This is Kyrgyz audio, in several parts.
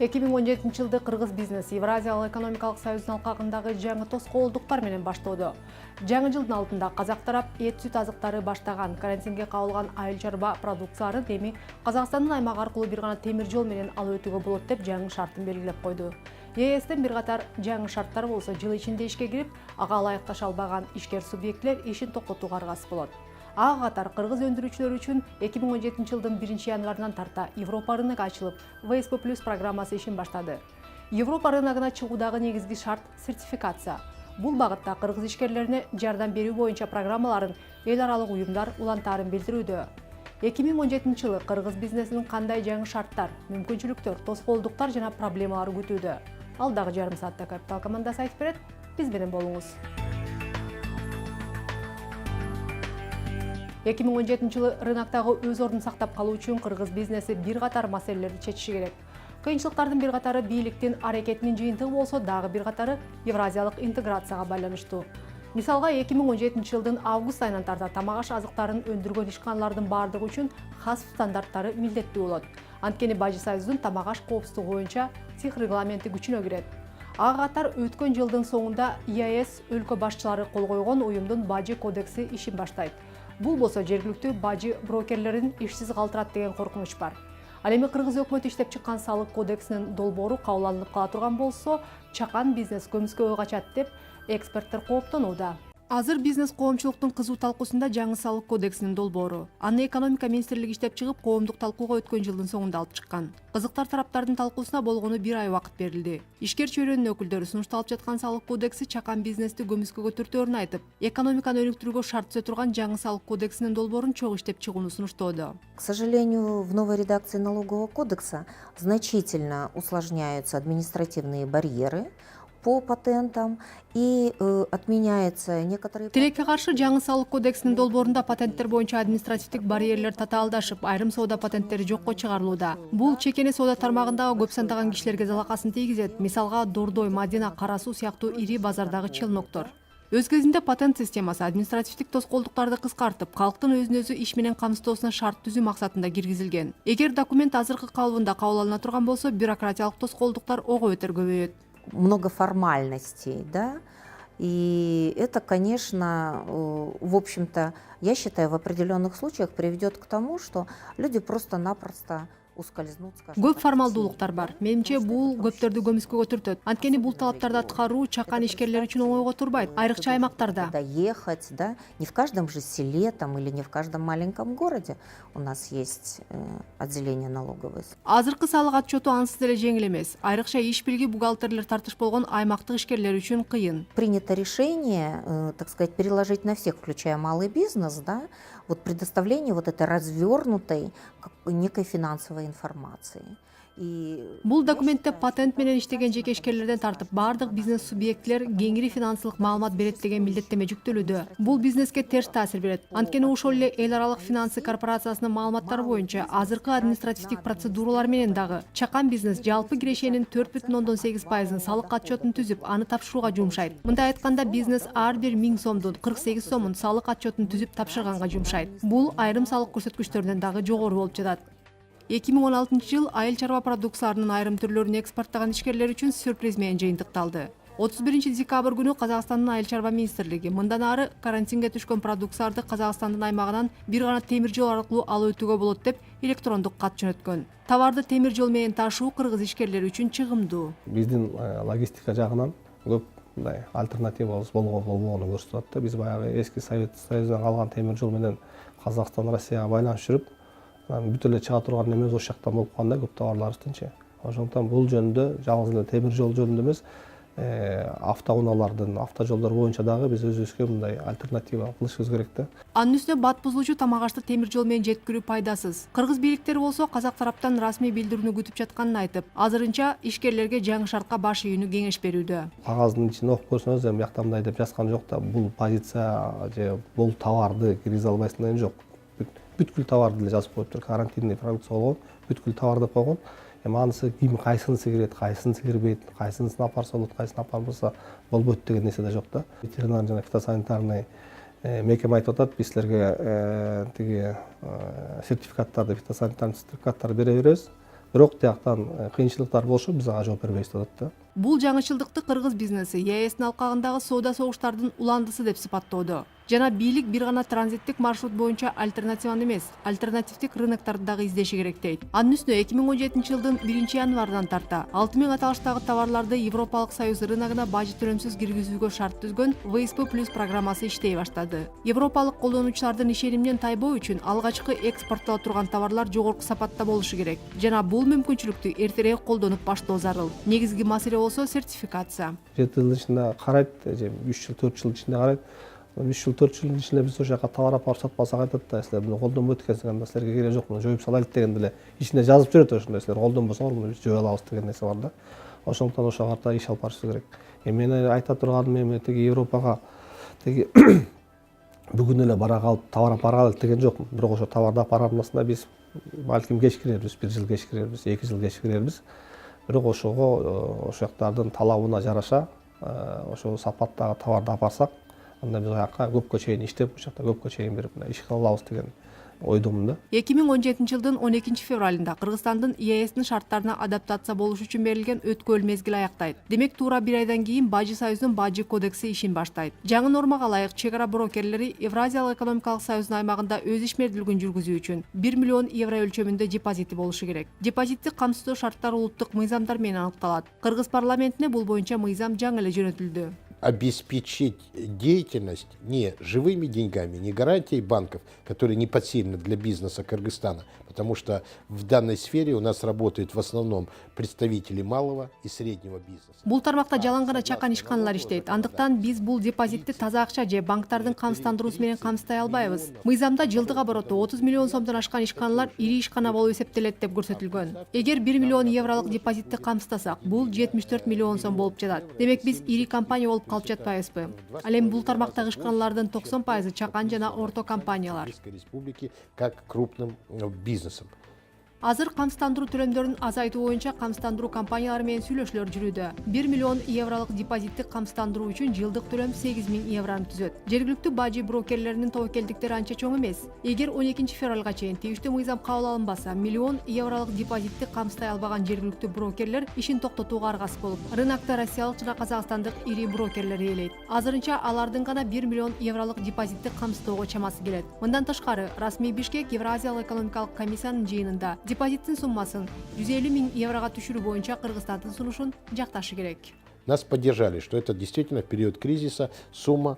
2017 жылды Кыргыз бизнес Евразиялык экономикалык союздун алкагындагы жаңы тоскоолдуктар менен баштоодо. Жаңы жылдын алдында казак тарап эт сүт азыктары баштаган карантинге кабылган айыл чарба продукцияларын эми Казакстандын аймагы аркылуу бир гана темир жол менен алып өтүүгө болот деп жаңы шартын белгилеп койду. ЕСтен бир катар жаңы шарттар болсо жыл ичинде ишке кирип, ага ылайыкташа албаган ишкер субъектлер ишин токтотууга аргасыз болот. Ага катар кыргыз өндүрүүчүлөр үчүн 2017 жылдын 1-январынан тарта Европа рыногу ачылып, ВСП Плюс программасы ишин баштады. Европа рыногуна чыгуудагы негизги шарт сертификация. Бул багытта кыргыз ишкерлерине жардам берүү боюнча программаларын эл аралык уюмдар улантаарын билдирүүдө. 2017 жылы кыргыз бизнесинин кандай жаңы шарттар, мүмкүнчүлүктөр, тоскоолдуктар жана проблемалары күтүүдө? Алдагы жарым саатта Капитал командасы айтып берет. Биз менен болуңуз. 2017 жылы рыноктагы өз ордун сактап калуу үчүн кыргыз бизнеси бир катар маселелерди чечиши керек. Кыйынчылыктардын бир катары бийликтин аракетинин жыйынтыгы болсо, дагы бир катары евразиялык интеграцияга байланыштуу. Мисалга 2017 жылдын август айынан тарта тамак аш азыктарын өндүргөн ишканалардын бардыгы үчүн хас стандарттары милдеттүү болот. Анткени Бажы Союздун тамак аш коопсуздугу боюнча ЦИХ регламенти күчүнө кирет. Ага катар өткөн жылдын соңунда ЕАЭС өлкө башчылары кол койгон уюмдун Бажы кодекси ишин баштайт. Бул болсо жергиликтүү бажы брокерлерин ишсиз калтырат деген коркунуч бар. Ал эми кыргыз өкмөтү иштеп чыккан салык кодексинин долбоору кабыл алынып кала турган болсо, чакан бизнес көмүскөгө качат деп эксперттер кооптонууда. Азыр бизнес коомчулуктун кызуу талкуусунда жаңы салык кодексинин долбоору. Аны экономика министрлиги иштеп чыгып, коомдук талкууга өткөн жылдын соңунда алып чыккан. Кызыктар тараптардын талкуусуна болгону бир ай убакыт берилди. Ишкер чөйрөнүн өкүлдөрү сунушталып жаткан салык кодекси чакан бизнести көмүскөгө түртөөрүн айтып, экономиканы өнүктүрүүгө шарт түзө турган жаңы салык кодексинин долбоорун чогуу иштеп чыгууну сунуштоодо. К сожалению, в новой редакции налогового кодекса значительно усложняются административные барьеры по патентам и отменяется некоторые... Тилекке каршы жаңы салык кодексинин долбоорунда патенттер боюнча административдик барьерлер татаалдашып, айрым соода патенттери жокко чыгарылууда. Бул чекене соода тармагындагы көп сандаган кишилерге залакасын тийгизет. Мисалга Дордой, Мадина, Кара Суу сыяктуу ири базардагы челноктор. Өз кезинде патент системасы административдик тоскоолдуктарды кыскартып, калктын өзүн-өзү иш менен камсыздоосуна шарт түзүү максатында киргизилген. Эгер документ азыркы калыбында кабыл алына турган болсо, бюрократиялык тоскоолдуктар ого бетер көбөйөт. Много формальностей, да, и это, конечно, в общем-то, я считаю, в определенных случаях приведет к тому, что люди просто-напросто ускользнут, скажем. Көп формалдуулуктар бар. Менимче бул көптөрдү көмүскөгө түртөт. Анткени бул талаптарды аткаруу чакан ишкерлер үчүн оңойго турбайт, айрыкча аймактарда. Доехать, да, не в каждом же селе там или не в каждом маленьком городе у нас есть отделение налоговой. Азыркы салык отчету ансыз эле жеңил эмес. Айрыкча иш билги бухгалтерлер тартыш болгон аймактык ишкерлер үчүн кыйын. Принято решение, так сказать, переложить на всех, включая малый бизнес, да, вот предоставление вот этой развернутой некой финансовой информации. Бул документте патент менен иштеген жеке ишкерлерден тартып бардык бизнес субъектлер кеңири финансылык маалымат берет деген милдеттеме жүктөлүүдө. Бул бизнеске терс таасир берет. Анткени ошол эле эл аралык финансы корпорациясынын маалыматтары боюнча азыркы административдик процедуралар менен дагы чакан бизнес жалпы кирешенин 4,8% салык отчетун түзүп, аны тапшырууга жумшайт. Мындай айтканда, бизнес ар бир 1000 сомдун 48 сомун салык отчетун түзүп тапшырганга жумшайт. Бул айрым салык көрсөткүчтөрүнөн дагы жогору болуп жатат. 2016 жыл айыл чарба продукцияларынын айрым түрлөрүн экспорттаган ишкерлер үчүн сюрприз менен жыйынтыкталды. 31 декабрь күнү Казакстандын айыл чарба министрлиги мындан ары карантинге түшкөн продукцияларды Казакстандын аймагынан бир гана темир жол аркылуу алып өтүүгө болот деп электрондук кат жөнөткөн. Товарды темир жол менен ташуу кыргыз ишкерлери үчүн чыгымдуу. Биздин логистика жагынан көп мындай альтернативабыз болбогонун көрсөтүп атты. Биз баягы эски Совет Союзунан калган темир жол менен Казакстан, Россияга байланыш жүрүп, бүт эле чыга турган эмес ошол жактан болуп калганда көп товарларыбыздынчы. Ошондуктан бул жөнүндө жалгыз эле темир жол жөнүндө эмес, автоунаалардын, автожолдор боюнча дагы биз өзүбүзгө мындай альтернатива кылышыбыз керек да. Анын үстүнө бат бузуучу тамак ашты темир жол менен жеткирүү пайдасыз. Кыргыз бийликтери болсо казак тараптан расмий билдирүүнү күтүп жатканын айтып, азырынча ишкерлерге жаңы шартка баш ийүүнү кеңеш берүүдө. Кагаздын ичин окуп көрсөңүз, эми биякта мындай деп жазган жок да, бул позиция же бул товарды киргизе албайсың деген жок. Бүткүл товарды эле жазып коюптур. Карантинный продукция болгон, бүткүл товар деп койгон. Эми анысы ким кайсынысы кирет, кайсынысы кирбейт, кайсынысын апарса болот, кайсын апарбаса болбойт деген нерсе да жок да. Ветеринар жана фитосанитарный мекеме айтып атат, биз силерге тиги сертификаттарды, фитосанитарный сертификаттарды бере беребиз. бирок тияктан кыйынчылыктар болушу биз ага жооп бербейбиз деп атат да. Бул жаңычылдыкты кыргыз бизнеси ЕСтин алкагындагы соода согуштардын уландысы деп сыпаттоодо. Жана бийлик бир гана транзиттик маршрут боюнча альтернативаны эмес, альтернативдик рыноктарды дагы издеши керек дейт. Анын үстүнө 2017 жылдын 1-январынан тарта 6000 аталыштагы товарларды Европалык Союз рыногуна бажы төлөмсүз киргизүүгө шарт түзгөн ВСП+ программасы иштей баштады. Европалык колдонуучулардын ишениминен тайбоо үчүн алгачкы экспорттола турган товарлар жогорку сапатта болушу керек. Жана бул мүмкүнчүлүктү эртерээк колдонуп баштоо зарыл. Негизги маселе болсо сертификация. 7 жылдын ичинде карайт, 3 жыл 4 жылдын ичинде карайт. 3 жыл 4 жылдын ичинде биз ошол жака товар алып сатпасак айтат да, силер муну колдонбойт экенсиңер, анда силерге кереги жок, муну жоюп салайлык деген деле ичинде жазып жүрөт ошондой, силер колдонбосоңор муну биз жөө алабыз деген нерсе бар да. Ошондуктан ошого карата иш алып барышыбыз керек. Мен айта турганым эми тиги Европага тиги бүгүн эле бара калып товар алып баралы деген жокмун. Бирок ошо товарды алып барганыбызда биз балким кеч кирербиз, 1 жыл кеч кирербиз, 2 жыл кеч кирербиз. Бирок ошого ошол жактардын талабына жараша ошол сапаттагы товарды алып барсак, анда биз аяққа көпкө чейин иштеп, ошол жакта көпкө чейин берип иш кыла алабыз деген ойдомун да. 2017 жылдын 12 февралында Кыргызстандын ЕСтин шарттарына адаптация болуш үчүн берилген өткөл мезгил аяктайт. Демек туура 1 айдан кийин Бажы Союздун Бажы кодекси ишин баштайт. Жаңы нормага ылайык чек ара брокерлери Евразиялык экономикалык союздун аймагында өз ишмердүүлүгүн жүргүзүү үчүн 1 миллион евро өлчөмүндө депозити болушу керек. Депозитти камсыздоо шарттары улуттук мыйзамдар менен аныкталат. Кыргыз парламентине бул боюнча мыйзам жаңы эле жөнөтүлдү. Обеспечить деятельность не живыми деньгами, не гарантией банков, которые непосильны для бизнеса Кыргызстана, потому что в данной сфере у нас работают в основном представители малого и среднего бизнеса. Бул тармакта жалаң гана чакан ишканалар иштейт. Андыктан биз бул депозитти таза акча же банктардын камсыздандыруусу менен камсыздай албайбыз. Мыйзамда жылдык обороту 30 миллион сомдон ашкан ишканалар ири ишкана болуп эсептелет деп көрсөтүлгөн. Эгер 1 миллион евролук депозитти камсыздасак, бул 74 миллион сом болуп жатат. Демек биз ири компания болуп калып жатпайбызбы? Ал эми бул тармактагы ишканалардын 90% чакан жана орто компаниялар. Республики как крупным бизнесом. Азыр камсыздандыруу төлөмдөрүн азайтуу боюнча камсыздандыруу компаниялары менен сүйлөшүүлөр жүрүүдө. 1 миллион евролук депозитти камсыздандыруу үчүн жылдык төлөм 8000 евроны түзөт. Жергиликтүү бажы брокерлеринин тобокелдиктери анча чоң эмес. Эгер 12 февралга чейин тийиштүү мыйзам кабыл алынбаса, миллион евролук депозитти камсыздай албаган жергиликтүү брокерлер ишин токтотууга аргасыз болуп, рынокто россиялык жана казакстандык ири брокерлер ээлейт. Азырынча алардын гана 1 миллион евролук депозитти камсыздоого чамасы келет. Мындан тышкары, расмий Бишкек Евразиялык экономикалык комиссиянын жыйынында депозиттин суммасын 150 000 еврога түшүрүү боюнча Кыргызстандын сунушун жакташы керек. Нас поддержали, что это действительно в период кризиса сумма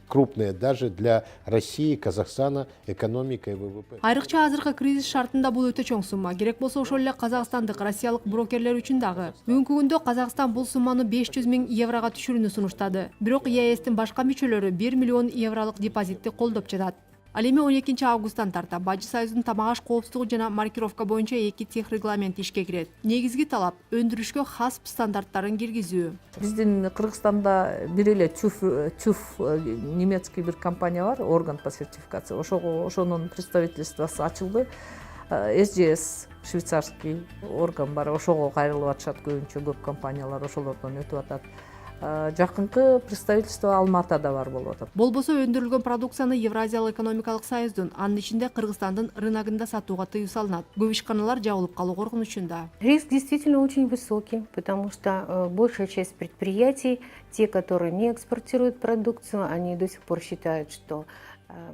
крупная даже для России, Казахстана, экономика и ВВП. Айрыкча азыркы кризис шартында бул өтө чоң сумма. Керек болсо ошол эле казакстандык, россиялык брокерлер үчүн дагы. Бүгүнкү күндө Казакстан бул сумманы 500 000 еврога түшүрүүнү сунуштады. Бирок ЕСтин башка мүчөлөрү 1 миллион евролук депозитти колдоп жатат. Ал эми 12 августтан тарта Бажы Союздун тамак аш коопсуздугу жана маркировка боюнча 2 тех регламенти ишке кирет. Негизги талап өндүрүшкө хас стандарттарын киргизүү. Биздин Кыргызстанда бир эле ТÜV немецкий бир компания бар, орган по сертификации. Ошонун представительствосу ачылды. СЖС швейцарский орган бар, ошого кайрылып атышат көбүнчө, көп компаниялар ошолордон өтүп атат. Жакынкы представительство Алматада бар болуп атат. Болбосо өндүрүлгөн продукцияны Евразиялык экономикалык союздун, анын ичинде Кыргызстандын рыногунда сатууга тыюу салынат. Көп ишканалар жабылып калуу коркунучунда. Риск действительно очень высокий, потому что большая часть предприятий, те, которые не экспортируют продукцию, они до сих пор считают, что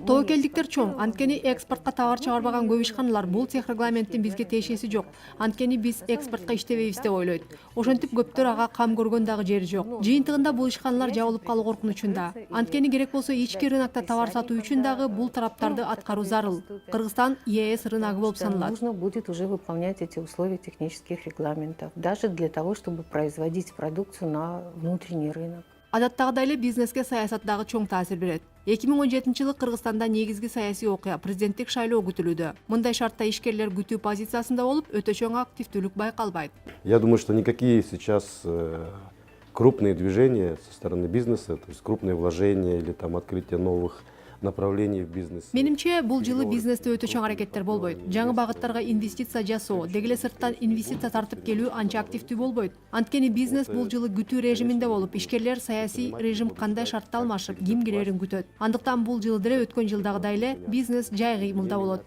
Тобокелдиктер чоң, анткени экспортко товар чыгарбаган көп ишканалар бул тех регламенттин бизге тиешеси жок. Анткени биз экспортко иштебейбиз деп ойлойт. Ошентип көптөр ага кам көргөн дагы жери жок. Жыйынтыгында бул ишканалар жабылып калуу коркунучунда. Анткени керек болсо ички рынокто товар сатуу үчүн дагы бул тараптарды аткаруу зарыл. Кыргызстан ЕС рыногу болуп саналат. Нужно будет уже выполнять эти условия технических регламентов, даже для того, чтобы производить продукцию на внутренний рынок. Адаттагыдай эле бизнеске саясат дагы чоң таасир берет. 2017 жылы Кыргызстанда негизги саясий окуя президенттик шайлоо күтүлүүдө. Мындай шартта ишкерлер күтүү позициясында болуп, өтө чоң активдүүлүк байкалбайт. Я думаю, что никакие сейчас крупные движения со стороны бизнеса, то есть крупные вложения или там открытие новых направлений в бизнесе. Менимче, бул жылы бизнесте өтө чоң аракеттер болбойт. Жаңы багыттарга инвестиция жасоо, деги эле сырттан инвестиция тартып келүү анча активдүү болбойт. Анткени бизнес бул жылы күтүү режиминде болуп, ишкерлер саясий режим кандай шартта алмашып, ким кирерин күтөт. Андыктан бул жылы деле өткөн жылдагыдай эле бизнес жай кыймылда болот.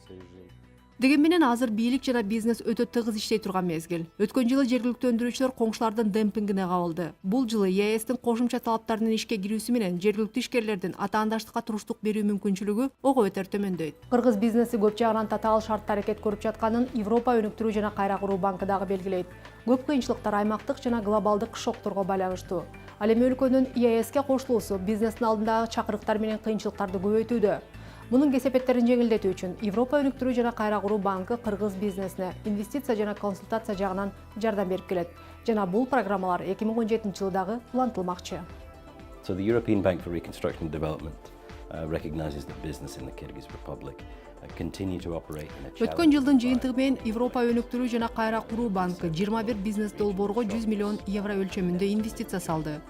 Деген менен азыр бийлик жана бизнес өтө тыгыз иштей турган мезгил. Өткөн жылы жергиликтүү өндүрүүчүлөр коңшулардын демпингине кабылды. Бул жылы ЕАЭСтин кошумча талаптарынын ишке кирүүсү менен жергиликтүү ишкерлердин атаандаштыкка туруштук берүү мүмкүнчүлүгү ого бетер төмөндөйт. Кыргыз бизнеси көп жагынан татаал шартта аракет көрүп жатканын Европа өнүктүрүү жана кайра куруу банкы дагы белгилейт. Көп кыйынчылыктар аймактык жана глобалдык шокторго байланыштуу. Ал эми өлкөнүн ЕАЭСке кошулуусу бизнестин алдындагы чакырыктар менен кыйынчылыктарды көбөйтүүдө. Мунун кесепеттерин жеңилдетүү үчүн Европа өнүктүрүү жана кайра куруу банкы кыргыз бизнесине инвестиция жана консультация жагынан жардам берип келет. Жана бул программалар 2017 жылы дагы улантылмакчы. So the European Bank for Reconstruction and Development recognizes that business in the Kyrgyz Republic continue to operate in a Өткөн жылдын жыйынтыгы менен Европа өнүктүрүү жана кайра куруу банкы 21 бизнес долбоорго 100 миллион евро өлчөмүндө инвестиция салды.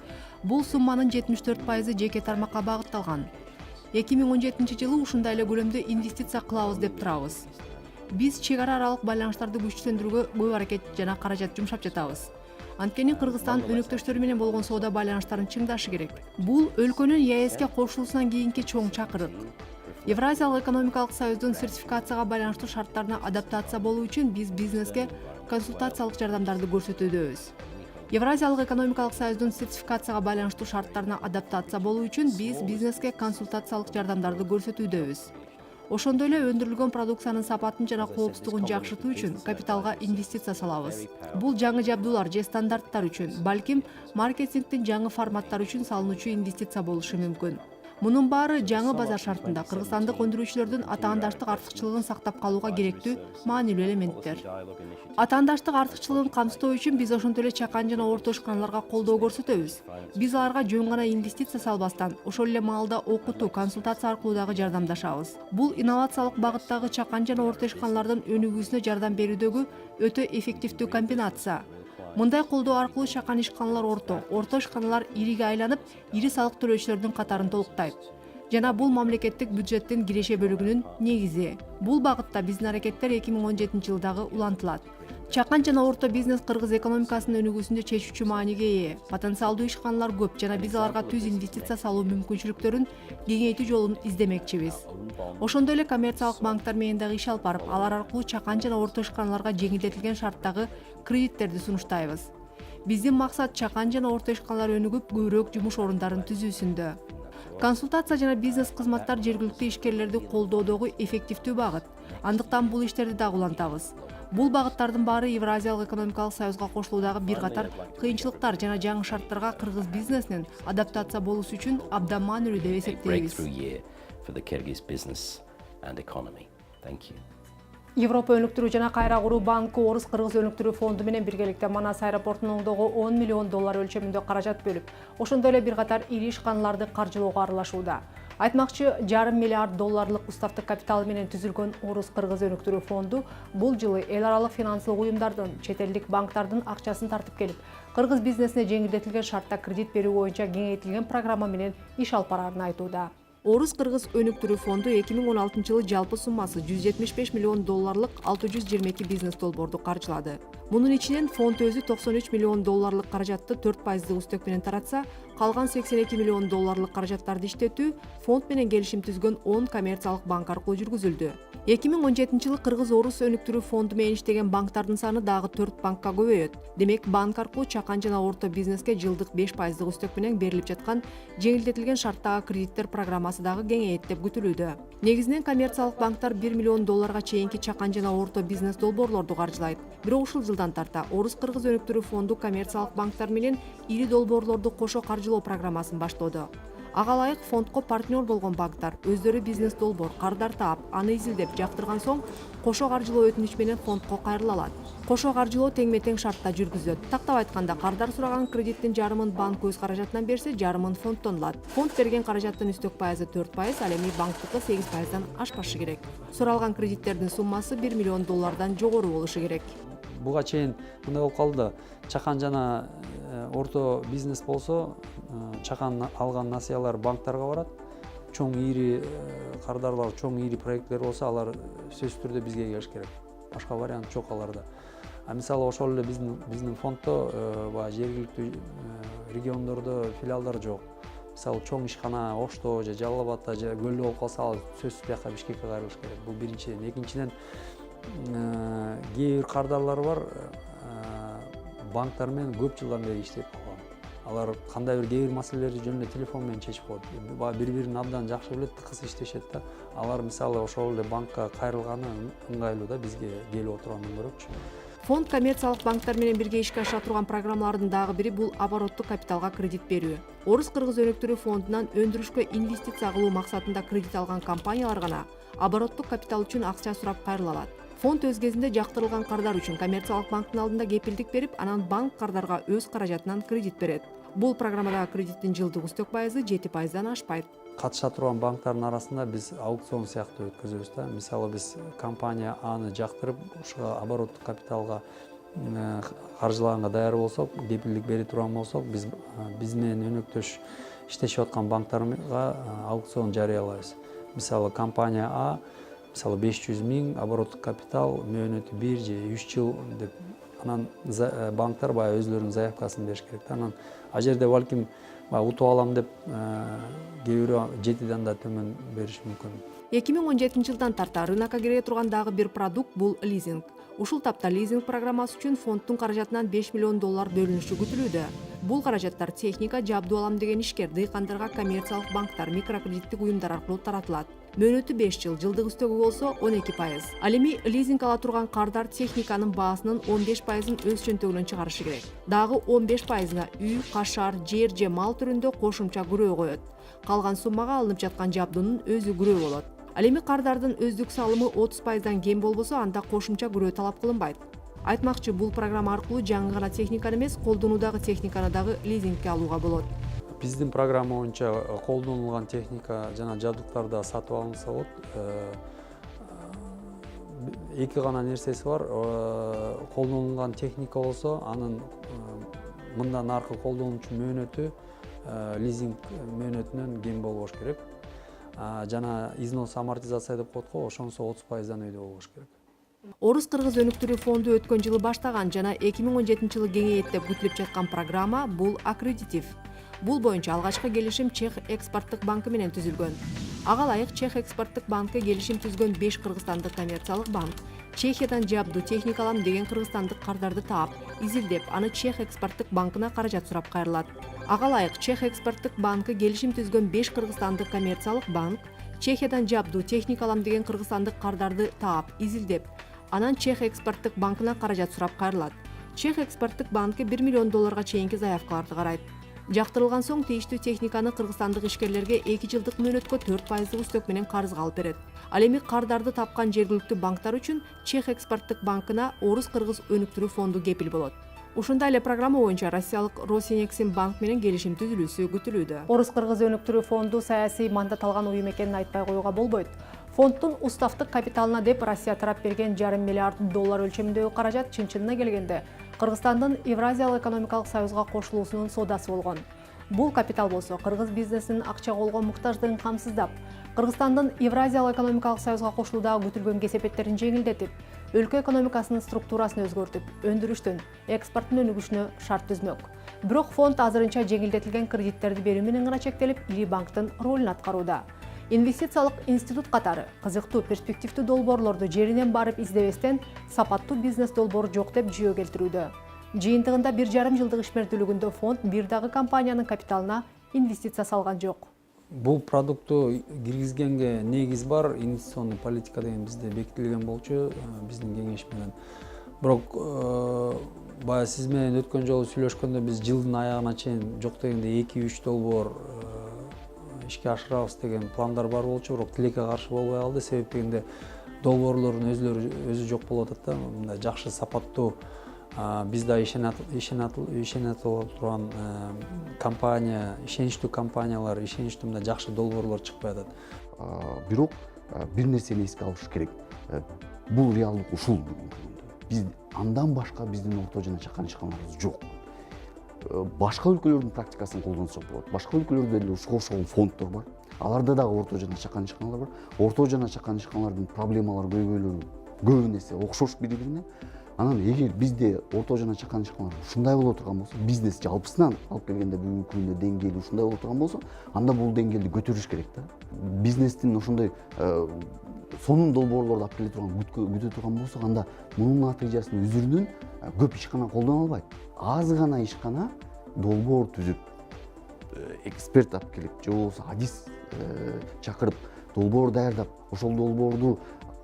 Бул сумманын 74% жеке тармакка багытталган. 2017 жылы ушундай эле көлөмдө инвестиция кылабыз деп турабыз. Биз чек ара аралык байланыштарды күчтөндүрүүгө көп аракет жана каражат жумшап жатабыз. Анткени Кыргызстан өнөктөштөрү менен болгон соода байланыштарын чыңдашы керек. Бул өлкөнүн ЕАЭСке кошулуусунан кийинки чоң чакырык. Евразиялык экономикалык союздун сертификацияга байланыштуу шарттарына адаптация болуу үчүн биз бизнеске консультациялык жардамдарды көрсөтүүдөбүз. Евразиялык экономикалык союздун сертификацияга байланыштуу шарттарына адаптация болуу үчүн биз бизнеске консультациялык жардамдарды көрсөтүүдөбүз. Ошондой эле өндүрүлгөн продукциянын сапатын жана коопсуздугун жакшыртуу үчүн капиталга инвестиция салабыз. Бул жаңы жабдуулар же стандарттар үчүн, балким маркетингдин жаңы форматтары үчүн салынуучу инвестиция болушу мүмкүн. Мунун баары жаңы базар шартында кыргызстандык өндүрүүчүлөрдүн атаандаштык артыкчылыгын сактап калууга керектүү маанилүү элементтер. Атаандаштык артыкчылыгын камсыздоо үчүн биз ошондой эле чакан жана орто ишканаларга колдоо көрсөтөбүз. Биз аларга жөн гана инвестиция салбастан, ошол эле маалда окутуу, консультация аркылуу дагы жардамдашабыз. Бул инновациялык багыттагы чакан жана орто ишканалардын өнүгүүсүнө жардам берүүдөгү өтө эффективдүү комбинация. Мындай колдоо аркылуу чакан ишканалар орто ишканалар ириге айланып, ири салык төлөөчүлөрдүн катарын толуктайт. Жана бул мамлекеттик бюджеттин киреше бөлүгүнүн негизи. Бул багытта биздин аракеттер 2017 жылдагы улантылат. Чакан жана орто бизнес кыргыз экономикасынын өнүгүүсүндө чечүүчү мааниге ээ. Потенциалдуу ишканалар көп жана биз аларга түз инвестиция салуу мүмкүнчүлүктөрүн кеңейтүү жолун издемекчибиз. Ошондой эле коммерциялык банктар менен дагы иш алып барып, алар аркылуу чакан жана орто ишканаларга жеңилдетилген шарттагы кредиттерди сунуштайбыз. Биздин максат чакан жана орто ишканалар өнүгүп, көбүрөөк жумуш орундарын түзүүсүндө. Консультация жана бизнес кызматтар жергиликтүү ишкерлерди колдоодогу эффективдүү багыт. Андыктан бул иштерди дагы улантабыз. Бул багыттардын баары Евразиялык экономикалык союзга кошулуудагы бир катар кыйынчылыктар жана жаңы шарттарга кыргыз бизнесинин адаптация болуусу үчүн абдан маанилүү деп эсептейбиз. Европа өнүктүрүү жана кайра куруу банкы Орус Кыргыз өнүктүрүү фонду менен биргеликте Манас аэропортунун оңдоого 10 миллион доллар өлчөмүндө каражат бөлүп, ошондой эле бир катар ири ишканаларды каржылоого аралашууда. Айтмакчы, $0,5 миллиард устаптык капиталы менен түзүлгөн Орус Кыргыз өнүктүрүү фонду бул жылы эл аралык финансылык уюмдардын, чет элдик банктардын акчасын тартып келип, кыргыз бизнесине жеңилдетилген шартта кредит берүү боюнча кеңейтилген программа менен иш алып барарын айтууда. Орус Кыргыз өнүктүрүү фонду 2016 жылы жалпы суммасы $175 миллион 622 бизнес долбоорду каржылады. Мунун ичинен фонд өзү $93 миллион каражатты 4% үстөк менен таратса, калган $82 миллион каражаттарды иштетүү фонд менен келишим түзгөн 10 коммерциялык банк аркылуу жүргүзүлдү. 2017 жылы Кыргыз Орус өнүктүрүү фонду менен иштеген банктардын саны дагы 4 банкка көбөйөт. Демек, банк аркылуу чакан жана орто бизнеске жылдык 5% үстөк менен берилип жаткан жеңилдетилген шарттагы кредиттер программасы дагы кеңейет деп күтүлүүдө. Негизинен коммерциялык банктар $1 миллион чейинки чакан жана орто бизнес долбоорлорду каржылайт. Бирок ушул жылдан тарта Орус Кыргыз өнүктүрүү фонду коммерциялык банктар менен ири долбоорлорду кошо каржылоо программасын баштоодо. Ага ылайык фондко партнер болгон банктар өздөрү бизнес долбоор кардар таап, аны изилдеп жактырган соң кошо каржылоо өтүнүч менен фондко кайрыла алат. Кошо каржылоо теңме-тең шартта жүргүзүлөт. Тактап айтканда, кардар сураган кредиттин жарымын банк өз каражатынан берсе, жарымын фонддон алат. Фонд берген каражаттын үстөк пайызы 4%, ал эми банктыкы 8%дан ашпашы керек. Суралган кредиттердин суммасы $1 миллион жогору болушу керек. Буга чейин мындай болуп калды. Чакан жана орто бизнес болсо, чакан алган насыялар банктарга барат. Чоң ири кардарлар, чоң ири проекттер болсо, алар сөзсүз түрдө бизге келиш керек. Башка вариант жок аларда. Мисалы ошол эле биздин фонддо баягы жергиликтүү региондордо филиалдар жок. Мисалы чоң ишкана Ошто же Жалал абадта же Көлдө болуп калса, ал сөзсүз бияка Бишкекке кайрылыш керек. Бул биринчиден. Экинчиден, кээ бир кардарлар бар, банктар менен көп жылдан бери иштеп калган. Алар кандай бир кээ бир маселелерди жөн эле телефон менен чечип коет. Бири-бирин абдан жакшы билет, тыкыз иштешет да. Алар мисалы ошол эле банкка кайрылганы ыңгайлуу да, бизге келип отургандан көрөчү. Фонд коммерциялык банктар менен бирге ишке аша турган программалардын дагы бири бул обороттук капиталга кредит берүү. Орус-кыргыз өнөктөрү фондунан өндүрүшкө инвестиция кылуу максатында кредит алган компаниялар гана обороттук капитал үчүн акча сурап кайрыла алат. Фонд өз кезинде жактырылган кардар үчүн коммерциялык банктын алдында кепилдик берип, анан банк кардарга өз каражатынан кредит берет. Бул программадагы кредиттин жылдык үстөк пайызы 7%дан ашпайт. Катыша турган банктардын арасында биз аукцион сыяктуу өткөзөбүз да. Мисалы биз компания Аны жактырып, ошого обороттук капиталга каржылаганга даяр болсок, кепилдик бере турган болсок, биз менен өнөктөш иштешип аткан банктарга аукцион жарыялайбыз. Мисалы компания А, мисалы 500 000 обороттук капитал, мөөнөтү 1 же 3 жыл деп, анан банктар баягы өзлөрүнүн заявкасын бериш керек да. Анан ал жерде балким утуп алам деп кээ бирөө 7-ден да төмөн бериши мүмкүн. 2017 жылдан тарта рынокко кире турган дагы бир продукт бул лизинг. Ушул тапта лизинг программасы үчүн фонддун каражатынан $5 миллион бөлүнүшү күтүлүүдө. Бул каражаттар техника, жабдуу алам деген ишкер дыйкандарга коммерциялык банктар, микрокредиттик уюмдар аркылуу таратылат. Мөөнөтү 5 жыл, жылдык үстөгү болсо 12%. Ал эми лизинг ала турган кардар техниканын баасынын 15%-ын өз чөнтөгүнөн чыгарышы керек. Дагы 15%-на үй, кашар, жер же мал түрүндө кошумча күрөө коет. Калган суммага алынып жаткан жабдуунун өзү күрөө болот. Ал эми кардардын өздүк салымы 30%-дан кем болбосо, анда кошумча күрөө талап кылынбайт. Айтмакчы, бул программа аркылуу жаңы гана техниканы эмес, колдонуудагы техниканы дагы лизингке алууга болот. Биздин программа боюнча колдонулган техника жана жабдыктарды сатып алынса болот. Эки гана нерсеси бар. Колдонулган техника болсо, анын мындан аркы колдонуучу мөөнөтү лизинг мөөнөтүнөн кем болбош керек. Жана износ амортизация деп коет го, ошонсо 30%дан өйдө болбош керек. Орус-кыргыз өнөктөрү фонду өткөн жылы баштаган жана 2017 жылы кеңейет деп күтүлүп жаткан программа бул аккредитив. Бул боюнча алгачкы келишим Чех экспорттук банкы менен түзүлгөн. Ага ылайык Чех экспорттук банкы келишим түзгөн 5 кыргызстандык коммерциялык банк Чехиядан жабдуу техника алам деген кыргызстандык кардарды таап, изилдеп, аны Чех экспорттук банкына каражат сурап кайрылат. Ага ылайык Чех экспорттук банкы келишим түзгөн 5 кыргызстандык коммерциялык банк Чехиядан жабдуу техника алам деген кыргызстандык кардарды таап, изилдеп, анан Чех экспорттук банкына каражат сурап кайрылат. Чех экспорттук банкы $1 миллион чейинки заявкаларды карайт. Жактырылган соң тийиштүү техниканы кыргызстандык ишкерлерге 2 жылдык мөөнөткө 4% үстөк менен карызга алып берет. Ал эми кардарды тапкан жергиликтүү банктар үчүн Чех экспорттук банкына Орус-кыргыз өнүктүрүү фонду кепил болот. Ушундай эле программа боюнча россиялык Росинексим банк менен келишим түзүлүүсү күтүлүүдө. Орус-кыргыз өнүктүрүү фонду саясий мандат алган уюм экенин айтпай коюуга болбойт. Фонддун уставдык капиталына деп Россия тарап берген $0,5 миллиард өлчөмүндөгү каражат чын-чынына келгенде Кыргызстандын Евразиялык экономикалык союзга кошулуусунун соодасы болгон. Бул капитал болсо кыргыз бизнесинин акча колго муктаждыгын камсыздап, Кыргызстандын Евразиялык экономикалык союзга кошулуудагы күтүлгөн кесепеттерин жеңилдетип, өлкө экономикасынын структурасын өзгөртүп, өндүрүштүн, экспорттун өнүгүшүнө шарт түзмөк. Бирок фонд азырынча жеңилдетилген кредиттерди берүү менен гана чектелип, ири банктын ролун аткарууда. Инвестициялык институт катары кызыктуу перспективдүү долбоорлорду жеринен барып издебестен сапаттуу бизнес долбоор жок деп жүйө келтирүүдө. Жыйынтыгында 1,5 жылдык ишмердүүлүгүндө фонд бир дагы компаниянын капиталына инвестиция салган жок. Бул продуктту киргизгенге негиз бар, инвестиционный политика деген бизде бекитилген болчу биздин кеңеш менен. Бирок баягы сиз менен өткөн жолу сүйлөшкөндө биз жылдын аягына чейин жок дегенде 2-3 долбоор ишке ашырабыз деген пландар бар болчу, бирок тилекке каршы болбой калды. Себеп дегенде долбоорлордун өзү жок болуп атат да. Мындай жакшы сапаттуу биз да ишенет турган компания, ишеничтүү компаниялар, ишеничтүү мындай жакшы долбоорлор чыкпай атат. Бирок бир нерсени эске алыш керек. Бул реалдык ушул бүгүнкү күндө. Биз андан башка биздин орто жана чакан ишканаларыбыз жок. Башка өлкөлөрдүн практикасын колдонсок болот. Башка өлкөлөрдө деле ушуга окшогон фонддор бар. Аларда дагы орто жана чакан ишканалар бар. Орто жана чакан ишканалардын проблемалары көбүнесе окшош бири-бирине. Анан эгер бизде орто жана чакан ишканалар ушундай боло турган болсо, бизнес жалпысынан алып келгенде бүгүнкү күндө деңгээли ушундай боло турган болсо, анда бул деңгээлди көтөрүш керек да. Бизнестин ошондой сонун долбоорлорду алып келе турган күтө турган болсок, анда мунун натыйжасын үзүрүнөн көп ишкана колдоно албайт. Аз гана ишкана долбоор түзүп, эксперт алып келип, же болбосо адис чакырып, долбоор даярдап, ошол долбоорду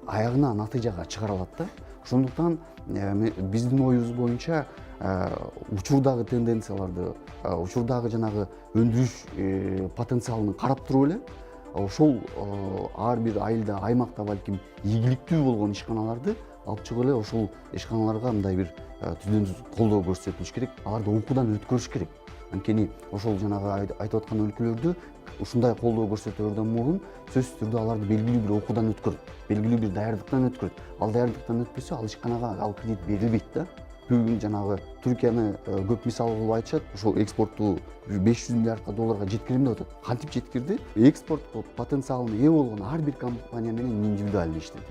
аягына натыйжага чыгара алат да. Ошондуктан биздин оюбуз боюнча учурдагы тенденцияларды, учурдагы жанагы өндүрүш потенциалын карап туруп эле, ошол ар бир айылда, аймакта балким ийгиликтүү болгон ишканаларды алып чыгып эле ошол ишканаларга мындай бир түздөн түз колдоо көрсөтүлүш керек, аларды окуудан өткөрүш керек. Анткени ошол жанагы айтып аткан өлкөлөрдө ушундай колдоо көрсөтөөрдөн мурун сөзсүз түрдө аларды белгилүү бир окуудан өткөрөт, белгилүү бир даярдыктан өткөрөт. Ал даярдыктан өтпөсө, ал ишканага ал кредит берилбейт да. Бүгүн жанагы Түркияны көп мисал кылып айтышат. Ошол экспортту 500 миллиардка долларга жеткирем деп атат. Кантип жеткирди? Экспорттук потенциалына ээ болгон ар бир компания менен индивидуально иштеди.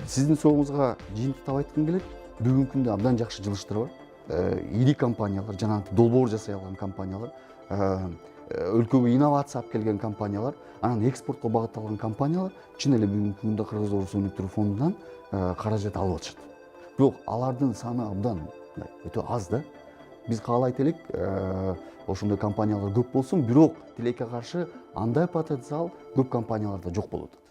Сиздин соруңузга жыйынтыктап айткым келет. Бүгүнкү күндө абдан жакшы жылыштар бар. Ири компаниялар, жанагы долбоор жасай алган компаниялар, өлкөгө инновация алып келген компаниялар, анан экспортко багытталган компаниялар чын эле бүгүнкү күндө Кыргыз Орус өнүктүрүү фондунан каражат алып атышат. Бирок алардын саны абдан өтө аз да. Биз каалайт элек ошондой компаниялар көп болсун, бирок тилекке каршы андай потенциал көп компанияларда жок болуп атат.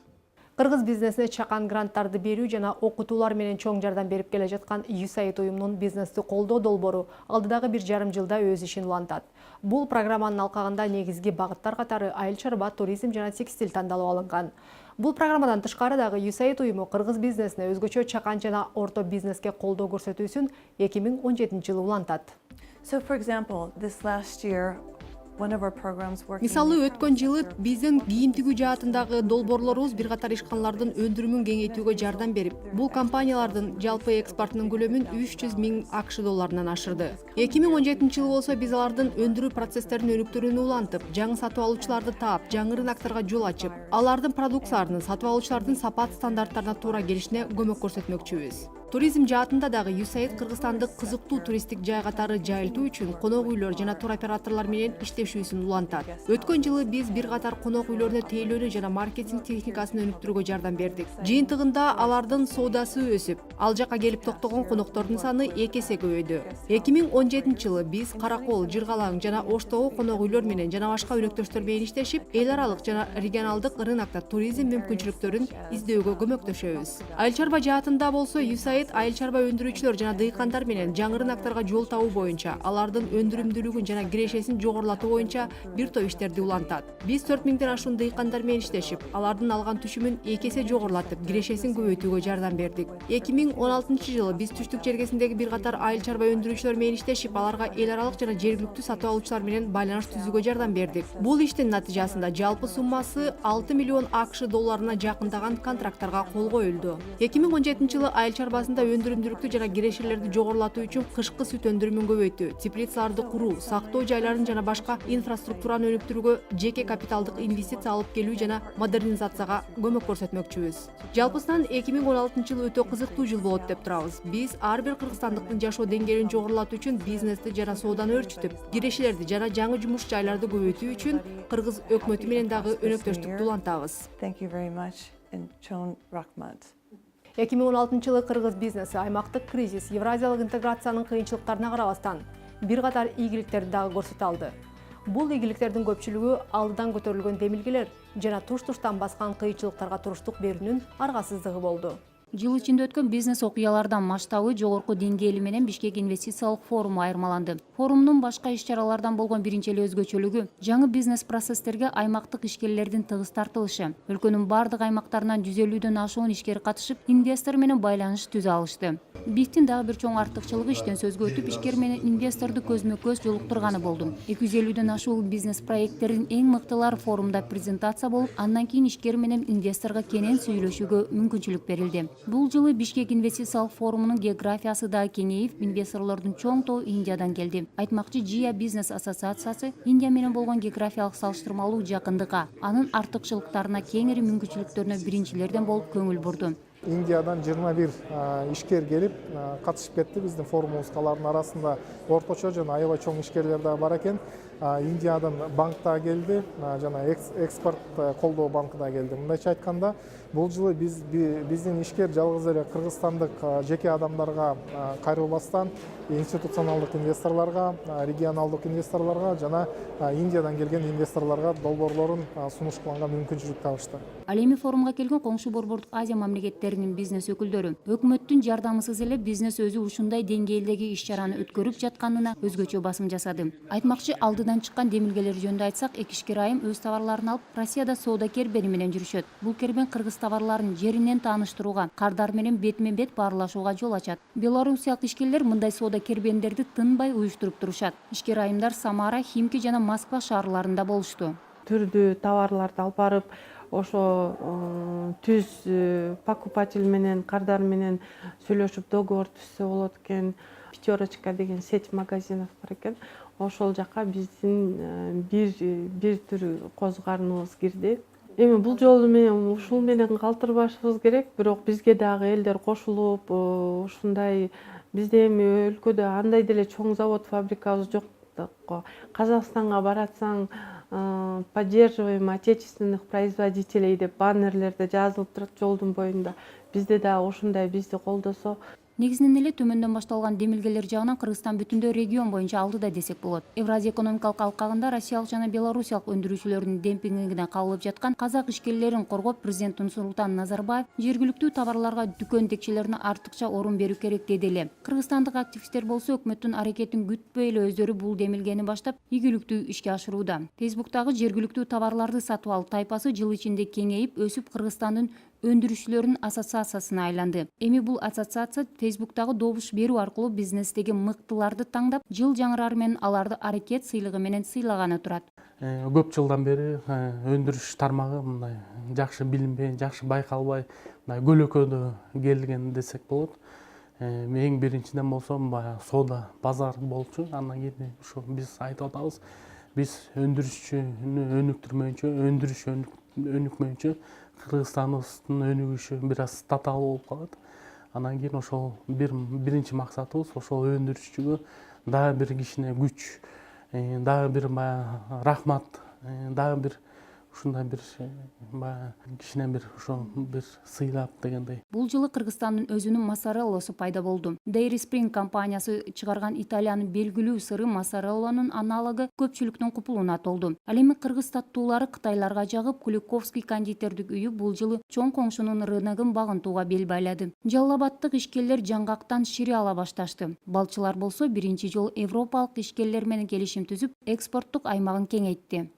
Кыргыз бизнесине чакан гранттарды берүү жана окутуулар менен чоң жардам берип келе жаткан USAID уюмунун бизнести колдоо долбоору алдыдагы 1,5 жылда өз ишин улантат. Бул программанын алкагында негизги багыттар катары айыл чарба, туризм жана текстиль тандалып алынган. Бул программадан тышкары дагы USAID уюму кыргыз бизнесине өзгөчө чакан жана орто бизнеске колдоо көрсөтүүсүн 2017 жылы улантат. So for example, this last year, Мисалы өткөн жылы биздин кийим тигүү жаатындагы долбоорлорубуз бир катар ишканалардын өндүрүмүн кеңейтүүгө жардам берип, бул компаниялардын жалпы экспортунун көлөмүн 300 000 АКШ долларынан ашырды. 2017 жылы болсо биз алардын өндүрүү процесстерин өнүктүрүүнү улантып, жаңы сатып алуучуларды таап, жаңы рынокторго жол ачып, алардын продукцияларын сатып алуучулардын сапат стандарттарына туура келишине көмөк көрсөтмөкчүбүз. Туризм жаатында дагы USAID Кыргызстанды кызыктуу туристтик жай катары жайылтуу үчүн конок үйлөр жана туроператорлор менен иштешүүсүн улантат. Өткөн жылы биз бир катар конок үйлөрүнө тейлөөнү жана маркетинг техникасын өнүктүрүүгө жардам бердик. Жыйынтыгында алардын соодасы өсүп, ал жака келип токтогон коноктордун саны 2 эсе көбөйдү. 2017 жылы биз Каракол, Жыргалаң жана Оштогу конок үйлөр менен жана башка өнөктөштөр менен иштешип, эл аралык жана регионалдык рынокто туризм мүмкүнчүлүктөрүн издөөгө көмөктөшөбүз. Айыл чарба жаатында болсо USAID айыл чарба өндүрүүчүлөр жана дыйкандар менен жаңы рынокторго жол табуу боюнча, алардын өндүрүмдүүлүгүн жана кирешесин жогорулатуу боюнча бир топ иштерди улантат. Биз 4000ден ашуун дыйкандар менен иштешип, алардын алган түшүмүн 2 эсе жогорулатып, кирешесин көбөйтүүгө жардам бердик. 2016 жылы биз түштүк жергесиндеги бир катар айыл чарба өндүрүүчүлөр менен иштешип, аларга эл аралык жана жергиликтүү сатып алуучулар менен байланыш түзүүгө жардам бердик. Бул иштин натыйжасында жалпы суммасы 6 миллион АКШ долларына жакындаган контракттарга кол коюлду. 2017 жылы айыл чарбасында өндүрүмдүүлүктү жана кирешелерди жогорулатуу үчүн кышкы сүт өндүрүмүн көбөйтүү, теплицаларды куруу, сактоо жайларын жана башка инфраструктураны өнүктүрүүгө жеке капиталдык инвестиция алып келүү жана модернизацияга көмөк көрсөтмөкчүбүз. Жалпысынан 2016 жыл өтө кызыктуу жыл болот деп турабыз. Биз ар бир кыргызстандыктын жашоо деңгээлин жогорулатуу үчүн бизнести жана сооданы өөрчүтүп, кирешелерди жана жаңы жумуш жайларды көбөйтүү үчүн кыргыз өкмөтү менен дагы өнөктөштүктү улантабыз. 2016 жылы кыргыз бизнеси аймактык кризис, евразиялык интеграциянын кыйынчылыктарына карабастан бир катар ийгиликтерди дагы көрсөтө алды. Бул ийгиликтердин көпчүлүгү алдыдан көтөрүлгөн демилгелер жана туш-туштан баскан кыйынчылыктарга туруштук берүүнүн аргасыздыгы болду. Жыл ичинде өткөн бизнес окуялардан масштабы жогорку деңгээли менен Бишкек инвестициялык форуму айырмаланды. Форумдун башка иш-чаралардан болгон биринчи эле өзгөчөлүгү жаңы бизнес процесстерге аймактык ишкерлердин тыгыз тартылышы. Өлкөнүн бардык аймактарынан 150дөн ашуун ишкер катышып, инвестор менен байланыш түзө алышты. БИКтин дагы бир чоң артыкчылыгы иштен сөзгө өтүп, ишкер менен инвесторду көзмө-көз жолуктурганы болду. 250дөн ашуун бизнес проекттердин эң мыктылары форумда презентация болуп, андан кийин ишкер менен инвесторго кенен сүйлөшүүгө мүмкүнчүлүк берилди. Бул жылы Бишкек инвестициялык форумунун географиясы да кеңейип, инвесторлордун чоң тобу Индиядан келди. Айтмакчы, Jia бизнес ассоциациясы Индия менен болгон географиялык салыштырмалуу жакындыкка, анын артыкчылыктарына, кеңири мүмкүнчүлүктөрүнө биринчилерден болуп көңүл бурду. Индиядан 21 ишкер келип катышып кетти. Биздин форумубузга алардын арасында орточо жана аябай чоң ишкерлер да бар экен. Индиядан банк да келди, жана экспорт колдоо банкы да келди. Мындайча айтканда, бул жылы биздин ишкер жалгыз эле кыргызстандык жеке адамдарга кайрылбастан институционалдык инвесторлорго, регионалдык инвесторлорго жана Индиядан келген инвесторлорго долбоорлорун сунуштаганга мүмкүнчүлүк табышты. Ал эми форумга келген коңшу борбордук Азия мамлекеттеринин бизнес өкүлдөрү өкмөттүн жардамысыз эле бизнес өзү ушундай деңгээлдеги иш-чараны өткөрүп жатканына өзгөчө басым жасады. Айтмакчы, алдыдан чыккан демилгелер жөнүндө айтсак, экички айым өз товарларын алып Россияда соода кербени менен жүрүшөт. Бул кербен кыргыз товарларын жеринен тааныштырууга, кардар менен бетме-бет баарлашууга жол ачат. Белорусиялык ишкерлер мындай соода кербендерди тынбай уюштуруп турушат. Ишкер айымдар Самара, Химки жана Москва шаарларында болушту. Түрдүү товарларды алып барып, ошо түз покупатель менен, кардар менен сүйлөшүп договор түзсө болот экен. Пятерочка деген сеть магазинов бар экен. Ошол жака биздин бир түр козгарныбыз кирди. Эми бул жолу менен ушул менен калтырбашыбыз керек, бирок бизге дагы элдер кошулуп, ушундай бизде эми өлкөдө андай деле чоң завод, фабрикабыз жок го. Казакстанга баратсаң, поддерживаем отечественных производителей деп баннерлерде жазылып турат жолдун боюнда. Бизде да ушундай бизди колдосо. Негизинен эле төмөндөн башталган демилгелер жагынан Кыргызстан бүтүндөй регион боюнча алдыда десек болот. Евразия экономикалык алкагында россиялык жана белорусиялык өндүрүүчүлөрдүн демпингине кабылып жаткан казак ишкерлерин коргоп, президент Нурсултан Назарбаев жергиликтүү товарларга дүкөн текчелерине артыкча орун берүү керек деди эле. Кыргызстандык активисттер болсо өкмөттүн аракетин күтпөй эле өздөрү бул демилгени баштап, ийгиликтүү ишке ашырууда. Фейсбуктагы жергиликтүү товарларды сатып алуу тайпасы жыл ичинде кеңейип, өсүп Кыргызстандын өндүрүүчүлөрүнүн ассоциациясына айланды. Эми бул ассоциация Фейсбуктагы добуш берүү аркылуу бизнестеги мыктыларды таңдап, жыл жаңырары менен аларды аракет сыйлыгы менен сыйлаганы турат. Көп жылдан бери өндүрүш тармагы мындай жакшы билинбей, жакшы байкалбай, мындай көлөкөдө келген десек болот. Эң биринчиден болсо баягы соода базар болчу. Андан кийин ушу биз айтып атабыз. Биз өндүрүшчүнү өнүктүрмөйүнчө, өндүрүш өнүкмөйүнчө Кыргызстаныбыздын өнүгүшү бир аз татаал болуп калат. Анан кийин ошол биринчи максатыбыз ошол өндүрүшчүгө дагы бир кичине күч, дагы бир баягы рахмат, дагы бир ушундай бир баягы кичине бир ошо бир сыйлап дегендей. Бул жылы Кыргызстандын өзүнүн моцареллосу пайда болду. Dairy Spring компаниясы чыгарган Италиянын белгилүү сыры моцарелланын аналогу көпчүлүктүн купулуна толду. Ал эми кыргыз таттуулары Кытайларга жагып, Куликовский кондитердик үйү бул жылы чоң коңшунун рыногун багынтууга бел байлады. Жалал Абадтык ишкерлер жаңгактан шире ала башташты. Балчылар болсо биринчи жолу европалык ишкерлер менен келишим түзүп, экспорттук аймагын кеңейтти.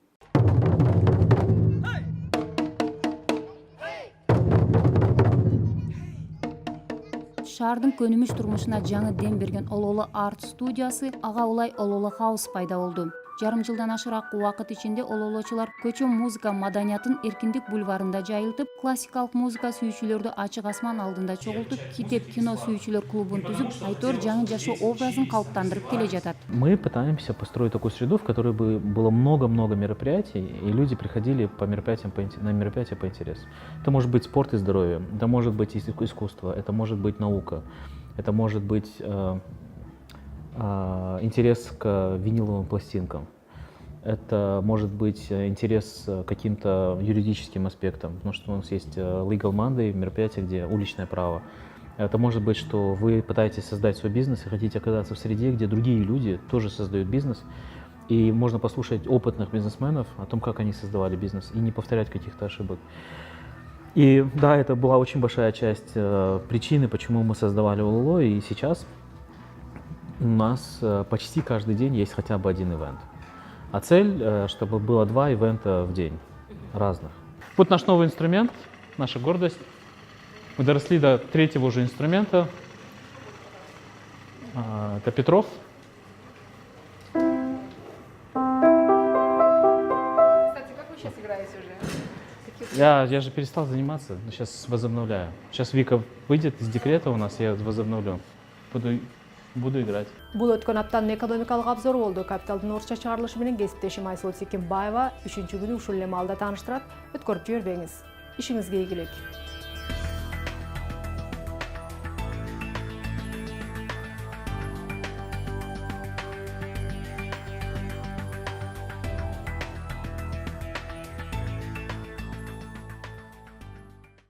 Шаардын көнүмүш турмушуна жаңы дем берген Ололо арт студиясы ага улай Ололо хаус пайда болду. Жарым жылдан ашыраак убакыт ичинде ололочулар көчө музыка маданиятын Эркиндик бульварында жайылтып, классикалык музыка сүйүүчүлөрдү ачык асман алдында чогултуп, китеп кино сүйүүчүлөр клубун түзүп, Айтор жаңы жашоо образын калыптандырып келе жатат. Мы пытаемся построить такую среду, в которой бы было много-много мероприятий, и люди приходили по мероприятиям на мероприятия по интересу. Это может быть спорт и здоровье, это может быть искусство, это может быть наука, это может быть интерес к виниловым пластинкам. Это может быть интерес к каким-то юридическим аспектам, потому что у нас есть Legal Monday, мероприятие, где уличное право. Это может быть, что вы пытаетесь создать свой бизнес и хотите оказаться в среде, где другие люди тоже создают бизнес, и можно послушать опытных бизнесменов о том, как они создавали бизнес, и не повторять каких-то ошибок. И да, это была очень большая часть причины, почему мы создавали Ололо, и сейчас у нас почти каждый день есть хотя бы один ивент. А цель, чтобы было 2 ивента в день, разных. Вот наш новый инструмент, наша гордость. Мы доросли до 3-го уже инструмента. Это Петров. Кстати, как вы сейчас играете уже? Я же перестал заниматься, но сейчас возобновляю. Сейчас Вика выйдет из декрета у нас, я возобновлю. Буду играть. Бул өткөн аптанын экономикалык обзору болду. Капиталдын орусча чыгарылышы менен кесиптешим Айсулу Секимбаева 3-күнү ушул эле маалда тааныштырат. Өткөрүп жибербеңиз. Ишиңизге ийгилик.